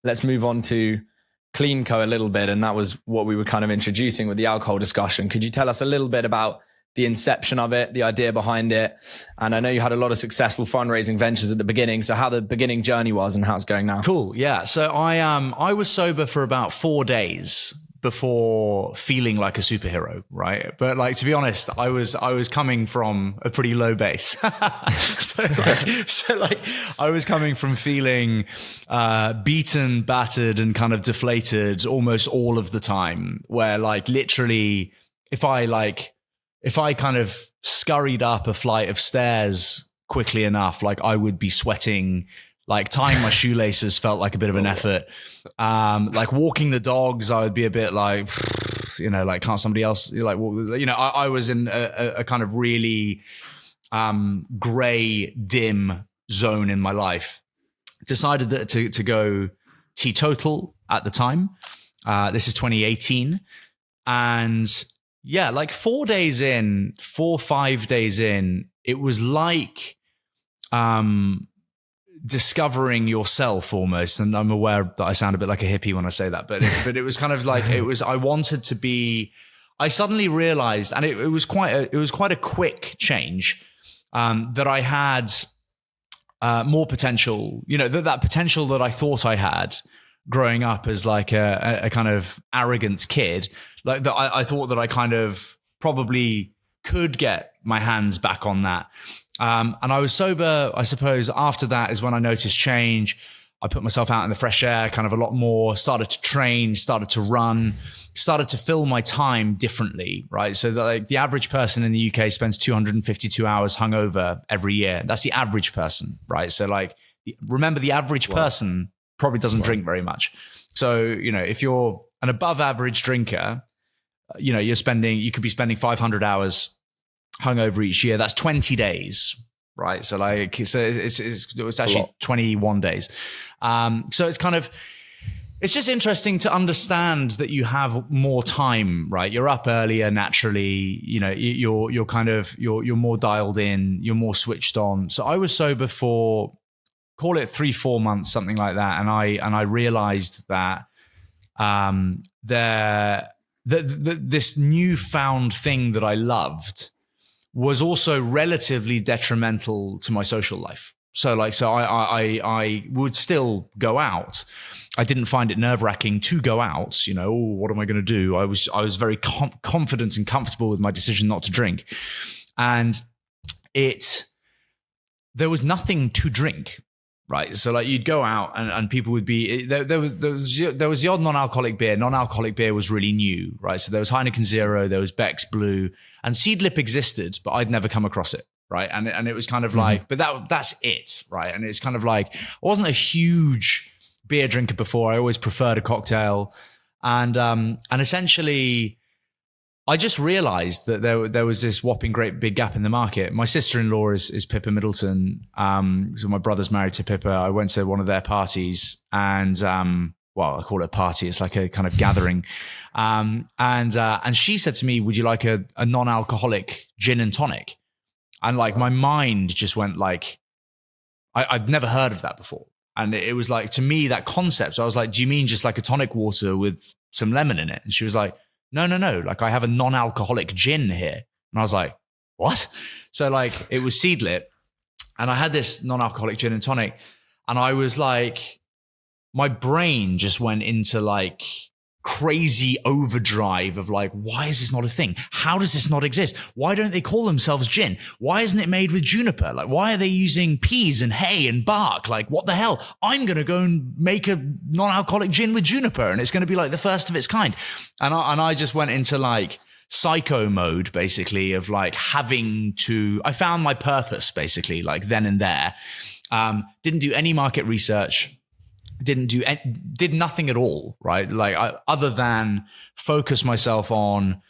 let's move on to CleanCo a little bit. And that was what we were kind of introducing with the alcohol discussion. Could you tell us a little bit about the inception of it, the idea behind it? And I know you had a lot of successful fundraising ventures at the beginning. So how the beginning journey was and how it's going now. Cool. Yeah. So I was sober for about 4 days before feeling like a superhero, right? But like, to be honest, I was coming from a pretty low base. so I was coming from feeling beaten, battered, and kind of deflated almost all of the time, where like literally if I kind of scurried up a flight of stairs quickly enough, like I would be sweating. Like tying my shoelaces felt like a bit of an effort. Like walking the dogs, I would be a bit like, like can't somebody else like, I was in a kind of really gray, dim zone in my life. Decided that to go teetotal at the time. This is 2018. And yeah, like 4 days in, 4 or 5 days in, it was like, discovering yourself almost. And I'm aware that I sound a bit like a hippie when I say that, but it was kind of like, I suddenly realized, and it was quite a quick change, that I had, more potential, that potential that I thought I had growing up as like a kind of arrogant kid, like that I thought that I kind of probably could get my hands back on that. And I was sober, I suppose, after that is when I noticed change. I put myself out in the fresh air kind of a lot more, started to train, started to run, started to fill my time differently, right? So that like the average person in the UK spends 252 hours hungover every year. That's the average person, right? So like, remember the average person probably doesn't drink very much. So, if you're an above average drinker, you could be spending 500 hours hungover each year. That's 20 days, right? So like, it's actually 21 days. So it's kind of, it's just interesting to understand that you have more time, right? You're up earlier naturally, you're kind of, you're more dialed in, you're more switched on. So I was sober for, call it 3-4 months, something like that. And I realized that, this newfound thing that I loved was also relatively detrimental to my social life. So I would still go out. I didn't find it nerve-wracking to go out. What am I going to do? I was very confident and comfortable with my decision not to drink. And there was nothing to drink. Right. So like you'd go out and people would be, there was the odd non-alcoholic beer. Non-alcoholic beer was really new, right? So there was Heineken Zero, there was Beck's Blue, and Seedlip existed, but I'd never come across it. Right. And it was kind of like, but that's it. Right. And it's kind of like, I wasn't a huge beer drinker before. I always preferred a cocktail. And essentially I just realized that there was this whopping great big gap in the market. My sister-in-law is Pippa Middleton. So my brother's married to Pippa. I went to one of their parties and, I call it a party. It's like a kind of gathering. And she said to me, would you like a non-alcoholic gin and tonic? And like my mind just went like, I'd never heard of that before. And it was like, to me, that concept, I was like, do you mean just like a tonic water with some lemon in it? And she was like, no. Like I have a non-alcoholic gin here. And I was like, what? So like it was Seedlip and I had this non-alcoholic gin and tonic and I was like, my brain just went into like crazy overdrive of like, why is this not a thing? How does this not exist? Why don't they call themselves gin? Why isn't it made with juniper? Like, why are they using peas and hay and bark? Like, what the hell? I'm going to go and make a non-alcoholic gin with juniper and it's going to be like the first of its kind. And I just went into like psycho mode, basically, of like I found my purpose basically like then and there. Didn't do any market research. Did nothing at all, right? Like other than focus myself on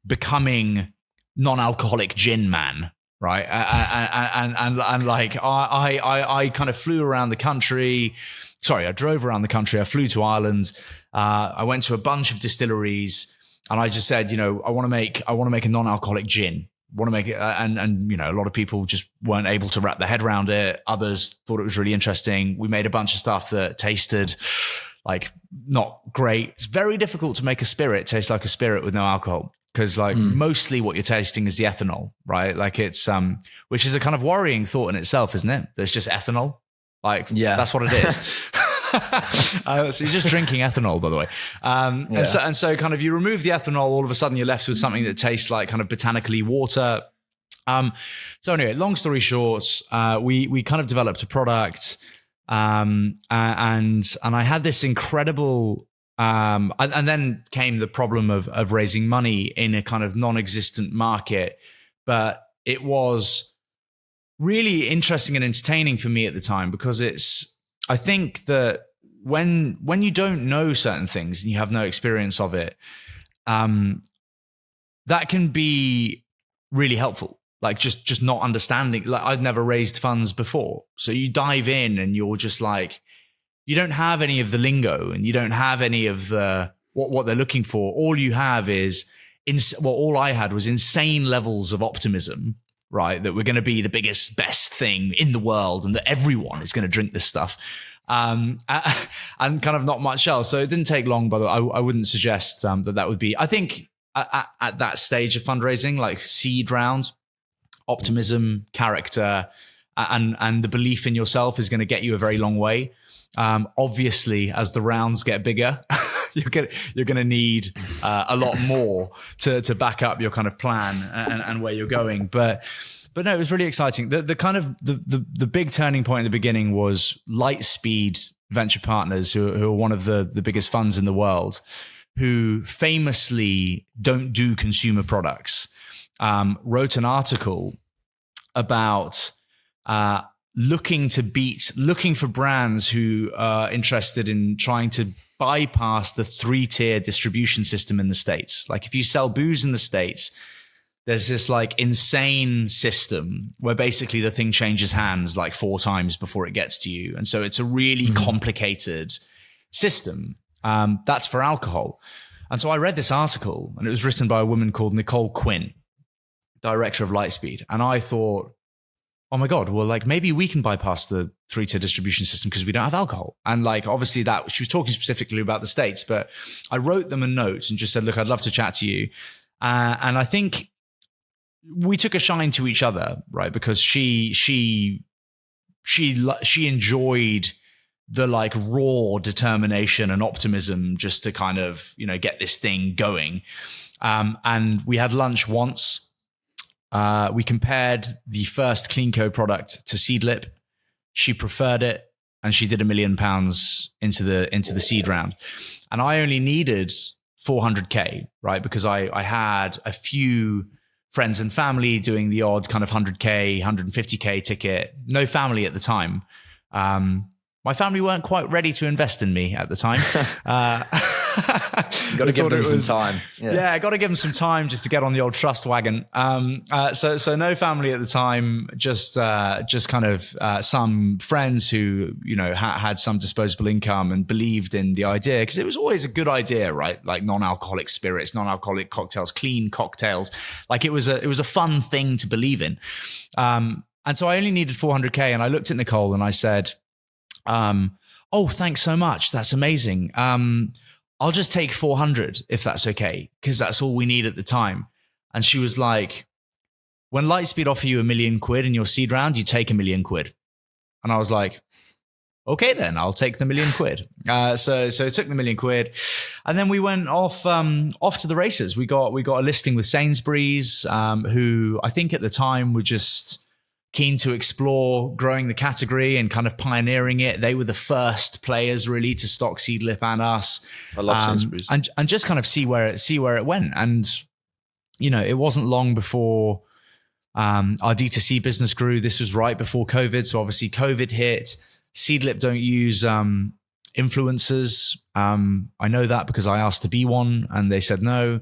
becoming non-alcoholic gin man, right? And like I kind of flew around the country. Sorry, I drove around the country. I flew to Ireland. I went to a bunch of distilleries, and I just said, I want to make a non-alcoholic gin. Want to make it, and a lot of people just weren't able to wrap their head around it. Others thought it was really interesting. We made a bunch of stuff that tasted like not great. It's very difficult to make a spirit taste like a spirit with no alcohol. Because like mostly what you're tasting is the ethanol, right? Like it's, which is a kind of worrying thought in itself, isn't it? There's just ethanol. Like, that's what it is. So you're just drinking ethanol, by the way. And so kind of you remove the ethanol, all of a sudden you're left with something that tastes like kind of botanically water. So anyway, long story short, we kind of developed a product, and I had this incredible, and then came the problem of raising money in a kind of non-existent market, but it was really interesting and entertaining for me at the time, because I think that when you don't know certain things and you have no experience of it, that can be really helpful. Like just not understanding. Like I've never raised funds before, so you dive in and you're just like, you don't have any of the lingo and you don't have any of the what they're looking for. All you have is all I had was insane levels of optimism, right? That we're going to be the biggest, best thing in the world and that everyone is going to drink this stuff. And kind of not much else. So it didn't take long, but I wouldn't suggest that would be, I think at that stage of fundraising, like seed round, optimism, character, and the belief in yourself is going to get you a very long way. Obviously, as the rounds get bigger, you're going to need a lot more to back up your kind of plan and where you're going. But no, it was really exciting. The kind of the big turning point in the beginning was Lightspeed Venture Partners, who are one of the biggest funds in the world, who famously don't do consumer products. Wrote an article about looking for brands who are interested in trying to bypass the 3-tier distribution system in the States. Like if you sell booze in the States, there's this like insane system where basically the thing changes hands like 4 times before it gets to you. And so it's a really complicated system. That's for alcohol. And so I read this article, and it was written by a woman called Nicole Quinn, director of Lightspeed. And I thought, oh my God, well, like maybe we can bypass the 3-tier distribution system because we don't have alcohol. And like, obviously that she was talking specifically about the States, but I wrote them a note and just said, look, I'd love to chat to you. And I think we took a shine to each other, right? Because she enjoyed the like raw determination and optimism just to kind of, get this thing going. And we had lunch once. We compared the first CleanCo product to Seedlip. She preferred it, and she did £1 million into the seed round. And I only needed 400K, right? Because I had a few friends and family doing the odd kind of 100K, 150K ticket. No family at the time. My family weren't quite ready to invest in me at the time. Got to give them some time. Yeah, got to give them some time just to get on the old trust wagon. So no family at the time, just kind of some friends who had some disposable income and believed in the idea, because it was always a good idea, right? Like non-alcoholic spirits, non-alcoholic cocktails, clean cocktails. Like it was a fun thing to believe in. And so I only needed 400K, and I looked at Nicole and I said, oh, thanks so much. That's amazing. I'll just take 400 if that's okay, because that's all we need at the time. And she was like, when Lightspeed offer you £1 million in your seed round, you take £1 million. And I was like, okay, then I'll take the £1 million. So I took the £1 million, and then we went off to the races. We got a listing with Sainsbury's, who I think at the time were just keen to explore growing the category and kind of pioneering it. They were the first players really to stock Seedlip and us. I love Sainsbury's. And just kind of see where it went. And, it wasn't long before our D2C business grew. This was right before COVID. So obviously COVID hit. Seedlip don't use influencers. I know that because I asked to be one and they said no.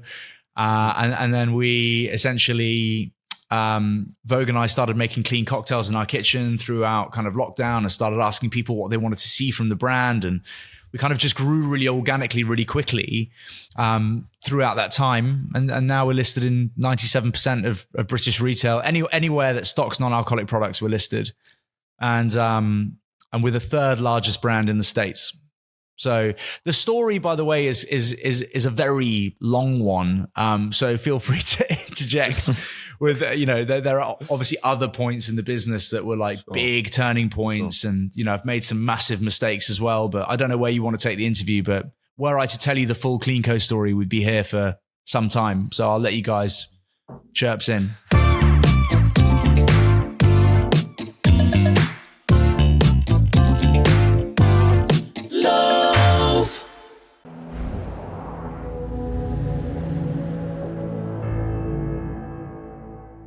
And then we essentially... Vogue and I started making clean cocktails in our kitchen throughout kind of lockdown, and started asking people what they wanted to see from the brand. And we kind of just grew really organically, really quickly throughout that time. And now we're listed in 97% of British retail. Anywhere that stocks non-alcoholic products, we're listed. And we're the 3rd largest brand in the States. So the story, by the way, is a very long one. So feel free to interject with, there are obviously other points in the business that were like big turning points. And, I've made some massive mistakes as well, but I don't know where you want to take the interview, but were I to tell you the full CleanCo story, we'd be here for some time. So I'll let you guys chirps in.